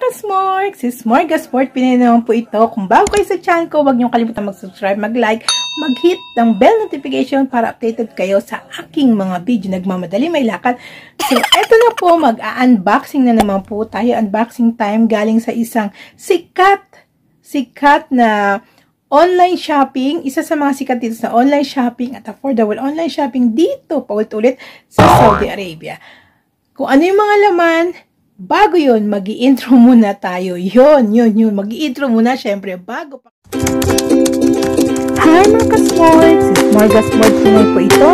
ka-smorgs! Si Smorgasbord, Pinay naman po ito. Kung bago kayo sa channel ko, huwag niyong kalimutan mag-subscribe, mag-like, mag-hit ng bell notification para updated kayo sa aking mga video. Nagmamadali, may lakad. So, eto na po, mag-unboxing na naman po tayo. Unboxing time galing sa isang sikat na online shopping. Isa sa mga sikat dito sa online shopping at affordable online shopping dito, paulit-ulit sa Saudi Arabia. Kung ano yung mga laman, bago yun, mag-i-intro muna tayo. Yun. Mag-i-intro muna, syempre, bago pa. Hi mga ka-smorgs! Si Smorgasbord Pinay po ito.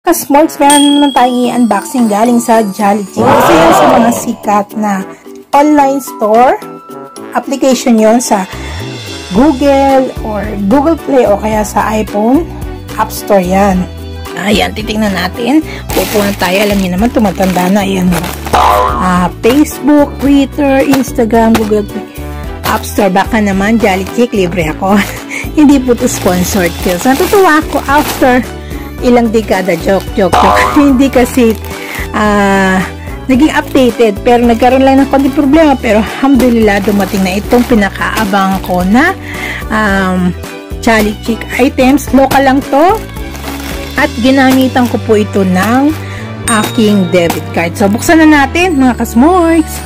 Ka-smorgs, meron naman tayong i-unboxing galing sa Jollibee. Kasi yan sa mga sikat na online store. Application yon sa Google or Google Play o kaya sa iPhone App Store yan. Ayan, titignan natin. Pupunan tayo. Alam niyo naman, tumatanda na. Ayan. Facebook, Twitter, Instagram, Google Play, App Store. Baka naman, Jollibee, libre ako. Hindi po ito sponsored. So, natutuwa ako after ilang dekada, joke. Hindi kasi naging updated, pero nagkaroon lang ng konting problema, pero alhamdulillah dumating na itong pinakaabangan ko na Jollibee items. Local lang to at ginamitan ko po ito ng aking debit card. So buksan na natin mga ka-smorgs.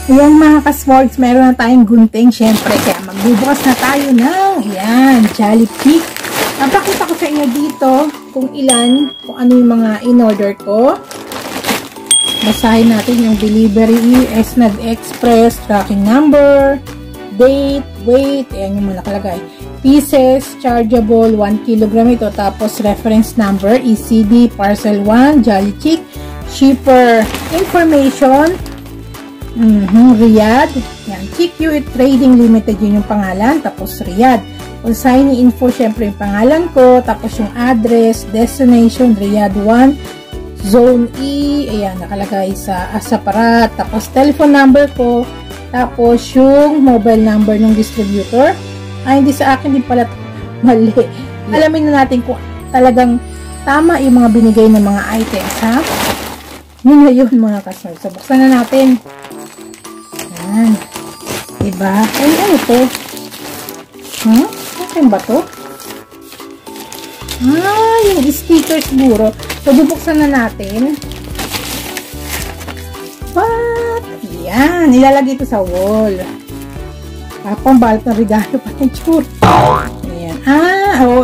Ayan mga ka-smorgs, meron na tayong gunting syempre, kaya magbubukas na tayo ng Jollibee. Napakita ko sa inyo dito kung ano yung mga in-order ko. Basahin natin yung delivery, SNAD Express, tracking number, date, weight, ayan yung nakalagay. Pieces, chargeable, 1 kilogram ito. Tapos reference number, ECD, parcel 1, Jollibee, shipper information, Riyadh, yan, CQ Trading Limited, yun yung pangalan, tapos Riyadh. Kung signing info, syempre yung pangalan ko, tapos yung address, destination, Riyadh 1, Zone E, ayan, nakalagay sa Asaparat, tapos telephone number ko, tapos yung mobile number ng distributor. Hindi sa akin din pala mali. Alamin na natin kung talagang tama yung mga binigay ng mga items, ha? Yun na yun, mga kasal. So, buksan na natin. Ayan. Diba? Ay, ano to? Ano ba to? Yung sticker siguro. So, bubuksan na natin. What? Ayan. Nilalagay ito sa wall. Tapang balot ng regalo pa ng tsura. Ayan.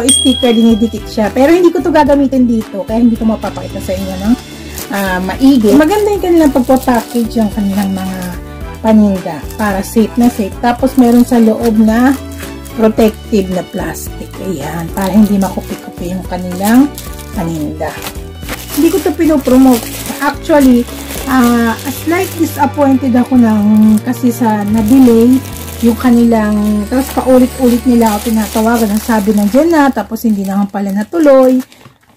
Sticker. Dinidikit siya. Pero hindi ko to gagamitin dito. Kaya hindi ko mapapakita sa inyo ng maigi. Maganda yung kanilang pagpapackage yung kanilang mga paninda. Para safe na safe. Tapos, meron sa loob na protective na plastic. Ayan. Para hindi makupi-kupi yung kanilang paninda. Hindi ko ito pinopromote. Actually, slight disappointed ako kasi sa na-delay yung kanilang, tapos paulit-ulit nila ako tinatawagan. Ang sabi na dyan na, tapos hindi naman pala natuloy.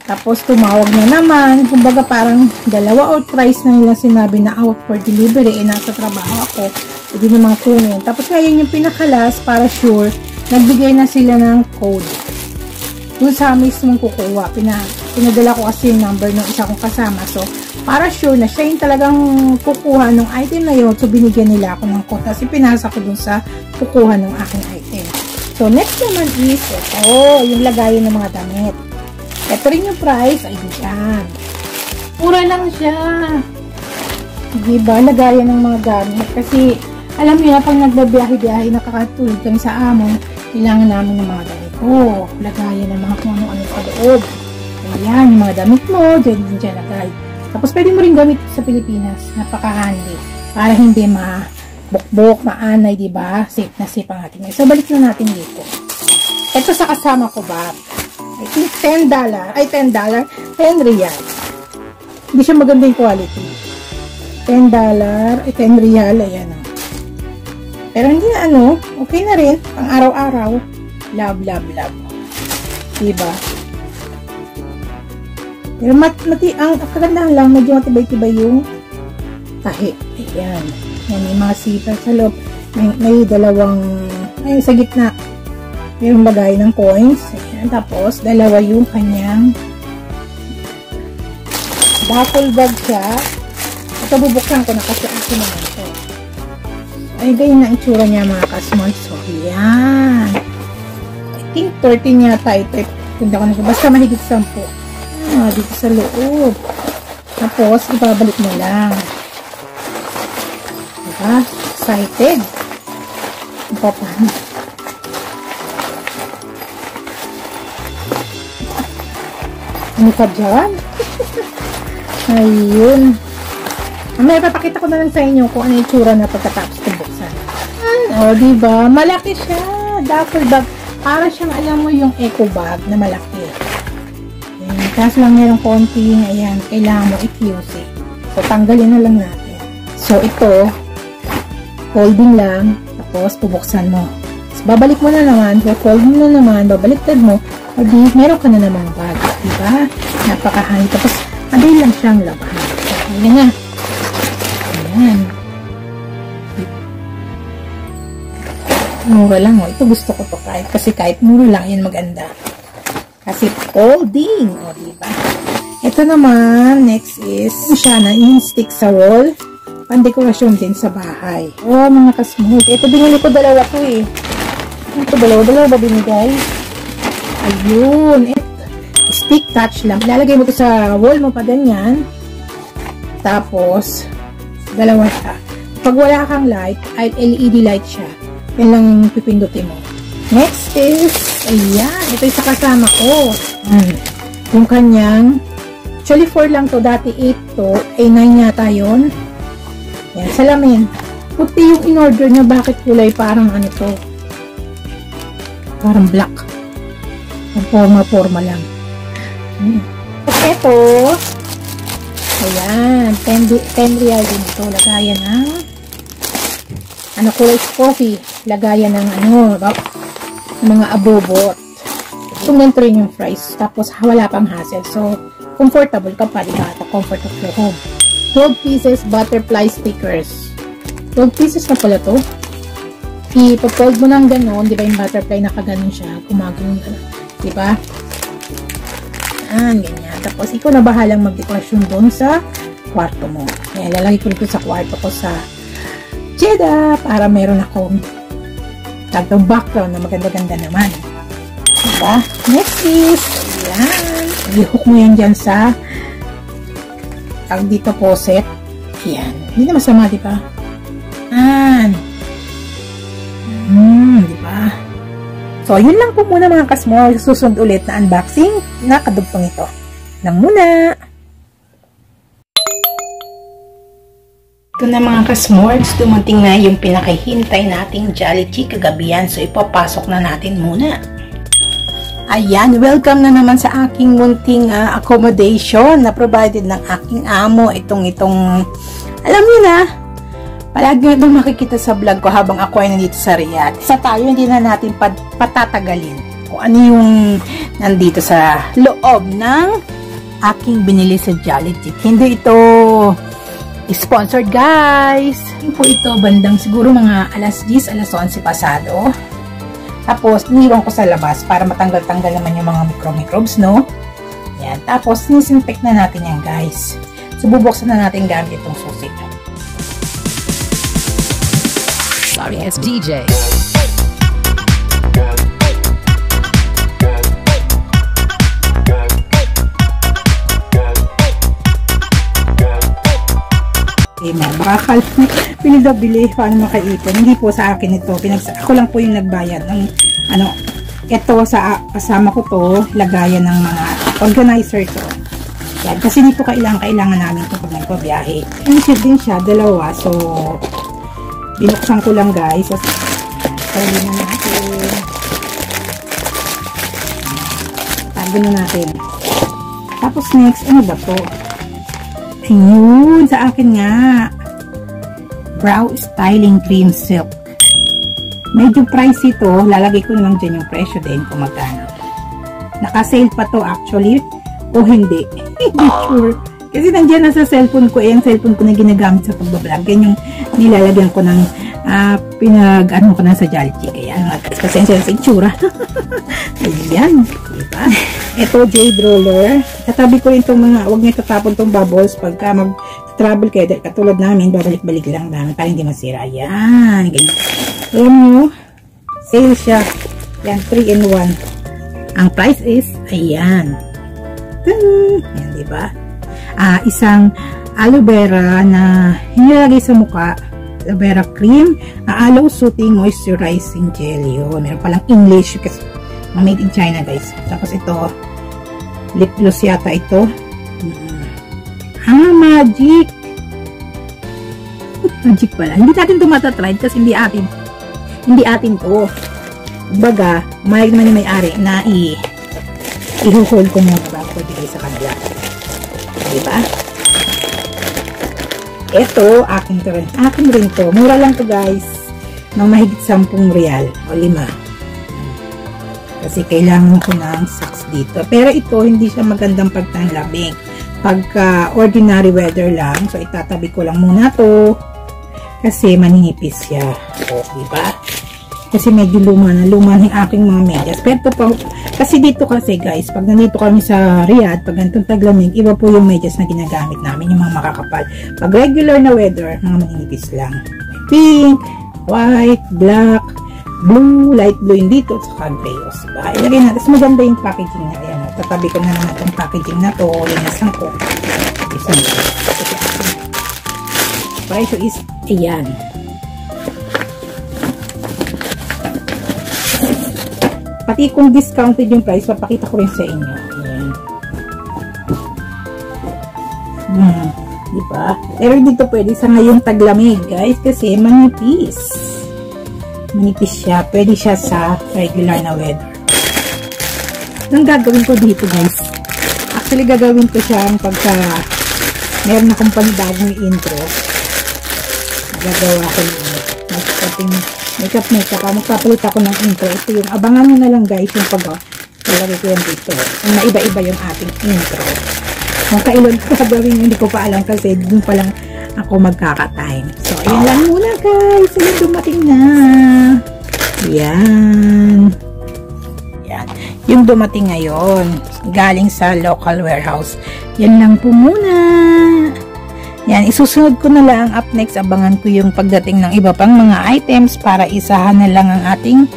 Tapos tumawag na naman. Kumbaga parang dalawa or thrice na nila sinabi na out for delivery. Nasa trabaho ako. Hindi naman kunin. Tapos ngayon yung pinakalas, para sure, nagbigay na sila ng code. Doon sa mismong kukuha. Pinadala ko kasi yung number ng isa kong kasama. So, para sure na siya yung talagang kukuha ng item na yun. So, binigyan nila ako ng code. Kasi pinasa ko dun sa kukuha ng aking item. So, next naman is ito. Yung lagayan ng mga damit. Ito rin yung price. Ay, dyan. Mura lang siya. Diba? Lagayan ng mga gamit. Kasi, alam niyo na, pag nagbabiyahe-biyahe, nakakatulog kami sa amon, kailangan namin ng mga damit. Lagayan ng mga kung ano-ano sa loob. Ayan, yung mga damit mo, dyan lagay. Tapos, pwede mo rin gamit sa Pilipinas. Napaka-handy. Para hindi mabukbok, maanay, diba? Safe na safe ang ating. So, balik na natin dito. Ito sa kasama ko ba? I think $10. Ay, $10. 10 riyal. Hindi siya maganda yung quality. $10. Ay, 10 riyal. Ayan o. Pero hindi na okay na rin. Pang araw-araw. Love. Diba? Pero ang kagandahan lang, medyo matibay-tibay yung tahi. Ayan. Yan, may mga zipper sa loob. May dalawang, ay sa gitna, mayroong lagay ng coins. Ayan, tapos, dalawa yung kanyang duffel bag siya. Ito, bubuksan ko na kasi akin naman ito. Ay, ganyan na itsura niya mga kasmol. So, yan. I think 13 yata ito. Hindi ko na siya. Basta mahigit 10. Dito sa loob. Tapos, ibabalik mo lang. Diba? Excited. Ito pa. Ano ka dyan? Ayun. May papakita ko na lang sa inyo kung ano yung tsura na pagkatapos kong buksan. O, diba? Malaki siya. Duffel bag. Para siyang, alam mo, yung eco bag na malaki. Ayan. Kaso lang merong konting, ayan, kailangan mo i-fuse. So, tanggalin na lang natin. So, ito, folding lang. Tapos, pubuksan mo. Tapos, babalik mo na naman. Fold mo na naman. Babaliktad mo. O, di, meron ka na namang bag. Diba? Napakahangin. Tapos, madali lang siyang labahan. So, ayan na. Ayan. Mura lang, oh. Ito gusto ko to kasi kahit mura lang, yan maganda. Kasi folding, o, diba? Ito naman, next is, siya na in-stick sa wall. Pandekorasyon din sa bahay. Oh, mga kasmooth. Ito, binili ko dalawa to eh. Ito, dalawa ba binigay? Ayun. Ito, stick touch lang. Ilalagay mo to sa wall mo pa ganyan. Tapos, dalawa siya. Pag wala kang light, ay LED light siya. Yan lang pipindutin mo. Next is, ayan, ito yung sa kasama ko. Yung kanyang, actually 4 lang to, dati 8 to, ay 9 yata yun. Yan, salamin. Puti yung in-order niya, bakit kulay parang ano to? Parang black. Ang forma lang. Tapos ito, ayan, 10 real din ito, lagayan ng kulay coffee, lagayan ng mga abobot. Itong ganito rin yung price. Tapos wala pang hassle. So, comfortable ka pa, diba? At comfort of your home. 12 pieces butterfly stickers. 12 pieces na pala to. I-fold mo ng ganon, diba yung butterfly nakaganon siya, gumagano, diba? Ganyan. Tapos, ikaw na bahalang mag-dekorasyon doon sa kwarto mo. Kaya, lalagay ko dito sa kwarto ko sa Jeddah para meron akong tagtong background na maganda-ganda naman. Diba? Next is, ayan. I-hook mo yan dyan sa tag dito poset. Ayan. Hindi na masama, diba? Diba? So, yun lang po muna mga kasmo. Susunod ulit na unboxing na kadugtong ito. Lang muna. Ito na mga kasmorgs, dumating na yung pinakahintay nating Jollibee kagabihan. So, ipapasok na natin muna. Ayan, welcome na naman sa aking munting accommodation na provided ng aking amo. Itong, alam niyo na, palagi nyo itong makikita sa vlog ko habang ako ay nandito sa Riyadh. Sa tayo, hindi na natin patatagalin kung ano yung nandito sa loob ng aking binili sa Jollibee. Hindi ito sponsored, guys. Yung po ito, bandang siguro mga alas 10, alas 11 pasado. Tapos, iniwan ko sa labas para matanggal-tanggal naman yung mga microbes, no? Yan. Tapos, disinfect na natin yan, guys. So, bubuksan na natin gamit itong susi. Sorry, it's DJ. Baka pinagabili paano makaipon. Hindi po sa akin ito. Ako lang po yung nagbayad ng ito sa kasama ko to, lagayan ng mga organizer to. Yan, kasi hindi po kailangan namin ito pag nagpabiyahe. Yung din siya, dalawa. So, binuksan ko lang, guys. So, tali na natin. Tago na natin. Tapos next, ano ba to? Ayun, sa akin nga. Brow Styling Cream Silk. Medyo pricey ito. Lalagay ko na lang dyan yung presyo din kung magkano. Naka-sale pa to actually. O hindi. Hindi sure. Kasi nandiyan na sa cellphone ko, yung cellphone ko na ginagamit sa pagbablog. Yan yung nilalagyan ko ng pinag-ano ko na sa Jollibee. Kaya pasensya sa itsura. Ayan, diba? Ito, jade roller. Tatabi ko rin itong mga, huwag niyo tatapon itong bubbles pagka mag-travel kayo. Katulad namin, babalik-balik lang namin para hindi masira. Ayan, ganyan. Ayan nyo, sale siya. Yan, 3 in 1. Ang price is, ayan. Ayan, diba? Isang aloe vera na hinilagay sa mukha. Aloe vera cream. Aloe soothing moisturizing gel. Yun. Meron palang English kasi made in China, guys. Tapos ito, lip gloss yata ito. Magic. Magic pala. Hindi natin ito matatry kasi hindi atin to. Baga, umayag naman yung may-ari na i-hold ko muna bago ko bigay sa kanila. Diba? Ito, akin rin. Akin rin to. Mura lang to, guys. Nang mahigit 10 real o 5. Kasi kailangan ko ng socks dito. Pero ito, hindi siya magandang pagtanlamig. Pagka ordinary weather lang, so itatabi ko lang muna to. Kasi maninipis siya. O, diba? Kasi medyo luma ng aking mga medyas. Pero ito pa, kasi dito kasi guys, pag nandito kami sa Riyadh, pag ganitong taglamig, iba po yung medyas na ginagamit namin, yung mga makakapal. Pag regular na weather, mga maninipis lang. Pink, white, black, blue, light blue yung dito, saka gray. O, diba? Ilagay natin. Mas maganda yung packaging na yan. Tatabi ko na naman itong packaging na to. Linasan ko. Isang price is, ayan. Pati kung discounted yung price, papakita ko rin sa inyo. Ayan. Diba? Pero dito pwede sa ngayong taglamig, guys, kasi manipis. Manipis siya. Pwede siya sa regular na weather. Anong gagawin ko dito, guys? Actually, gagawin ko siya pagka meron akong panibagong intro. Gagawa ko yung makeup. Magpapalit ako ng intro. Ito yung, abangan nyo na lang, guys, yung pag-lalagay ko yan dito. Yung maiba-iba yung ating intro. Kung kailan ko gagawin, hindi ko pa alam kasi dun pa lang ako magkaka-time. So, ayan lang muna, guys. Ayan, dumating na. Ayan. Ayan. Yung dumating ngayon, galing sa local warehouse. Yan lang po muna. Yan, isusunod ko na lang. Up next, abangan ko yung pagdating ng iba pang mga items para isahan na lang ang ating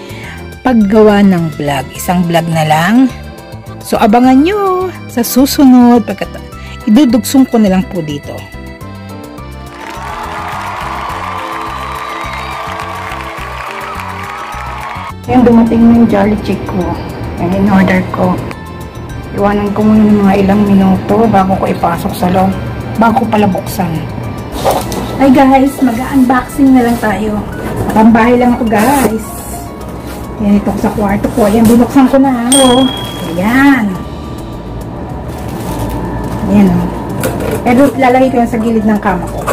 paggawa ng vlog. Isang vlog na lang. So, abangan nyo sa susunod. Idudugsong ko na lang po dito. Yan, dumating na yung Jolly Chick ko. Yan, in-order ko. Iwanan ko muna ng mga ilang minuto bago ko ipasok sa loob. Bago ko pala buksan. Hi guys, mag-unboxing na lang tayo. Matambahay lang ako, guys. Yan, ito sa kwarto ko. Ayan, binuksan ko na. Oh. Ayan. Ayan, oh. Pero lalagay ko yan sa gilid ng kama ko.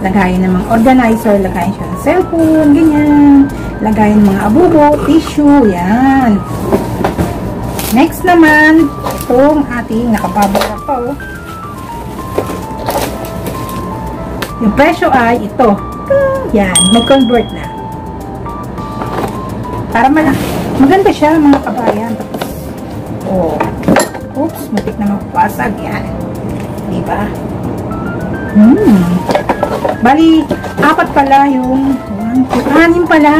Lagayin ng mga organizer, lagayin siya ng cellphone, ganyan. Lagayin ng mga abubo, tissue, yan. Next naman, itong ating nakababara pa, oh. Yung presyo ay ito. Yan, mag-convert na. Para maganda siya, mga kabayan. Tapos, oh, oops, mutik na magpasag. Yan. Diba? Bali, 4 pala yung 6 pala.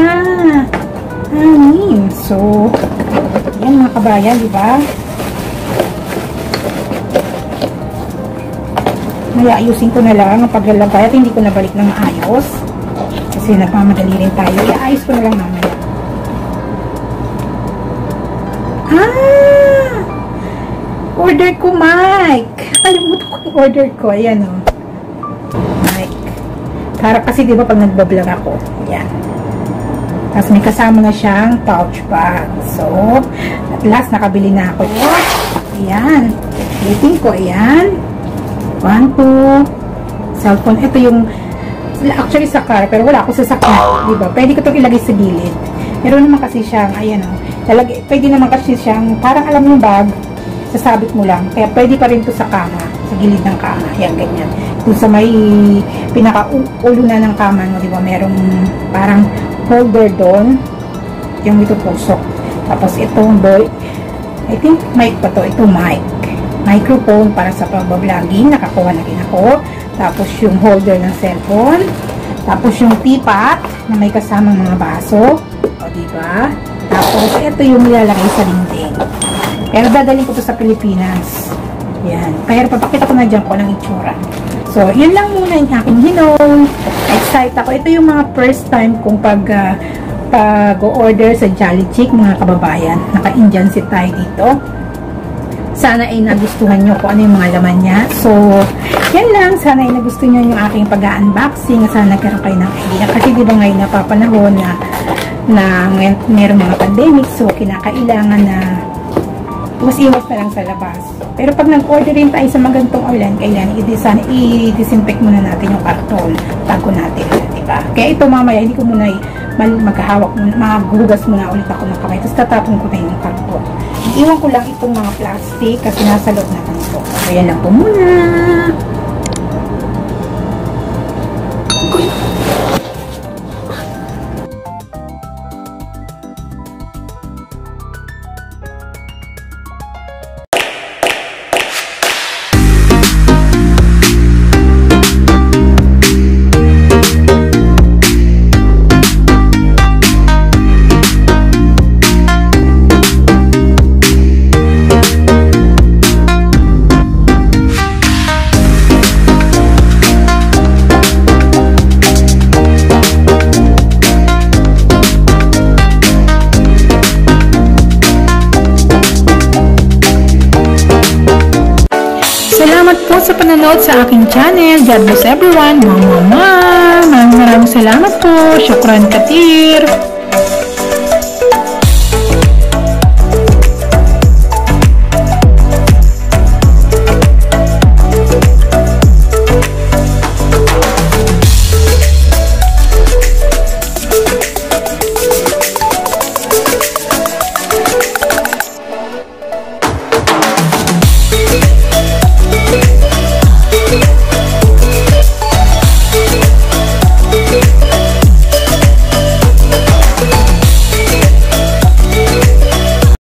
6. So, yan mga kabayan, diba? Ayusin ko na lang ang paglalagay at hindi ko nabalik na maayos kasi nagmamadali rin tayo. Iayos ko na lang mamaya. Order ko mic. Kalimutan ko yung order ko. Ayan, o. Mic. Para kasi diba pag nagbablog ako. Ayan. Tapos may kasama na siyang pouch bag. So, at last nakabili na ako. Ayan. Waiting ko. Ayan. 1, 2, cellphone. Ito yung, actually sa car, pero wala ako sa sakyan, diba? Pwede ko itong ilagay sa gilid. Meron naman kasi siyang, ayan o, pwede naman kasi siyang, parang alam yung bag, sasabit mo lang. Kaya pwede pa rin to sa kama, sa gilid ng kama. Yan, ganyan. Kung sa may pinaka-ulo na ng kama mo, di ba, merong parang holder doon. Yung ito pusok. Tapos itong boy, I think mic pa to. Ito mic. Microphone para sa pagbabloging. Nakakuha na rin ako. Tapos yung holder ng cellphone. Tapos yung teapot na may kasamang mga baso. O, diba? Tapos, ito yung nilalagay sa dingding. Pero dadalhin ko to sa Pilipinas. Yan. Kaya papakita ko na dyan ko ng itsura. So, yun lang muna yung aking hinom. Excited ako. Ito yung mga first time kong pag-order sa Jolly Chick, mga kababayan. Naka-Indian seat tayo dito. Sana ay nagustuhan nyo kung ano yung mga laman niya. So, yan lang. Sana ay nagustuhan nyo yung aking pag-unboxing. Sana nagkaroon kayo ng idea. Kasi di ba ngayon napapanahon na meron mga pandemic. So, kinakailangan na mas iwas na lang sa labas. Pero pag nag-order rin tayo sa magantong ulan, kailangan i-disinfect muna natin yung karton bago natin. Diba? Kaya ito mamaya, hindi ko muna maghahawak muna, maghugas muna ulit ako ng kamay. Tapos tatapon ko na yung karton. Iwan ko lang itong mga plastic kasi nasa loob naman ito. Kaya lang po muna. Salamat po sa panonood sa aking channel. God bless everyone. Maraming salamat po. Syukran katir.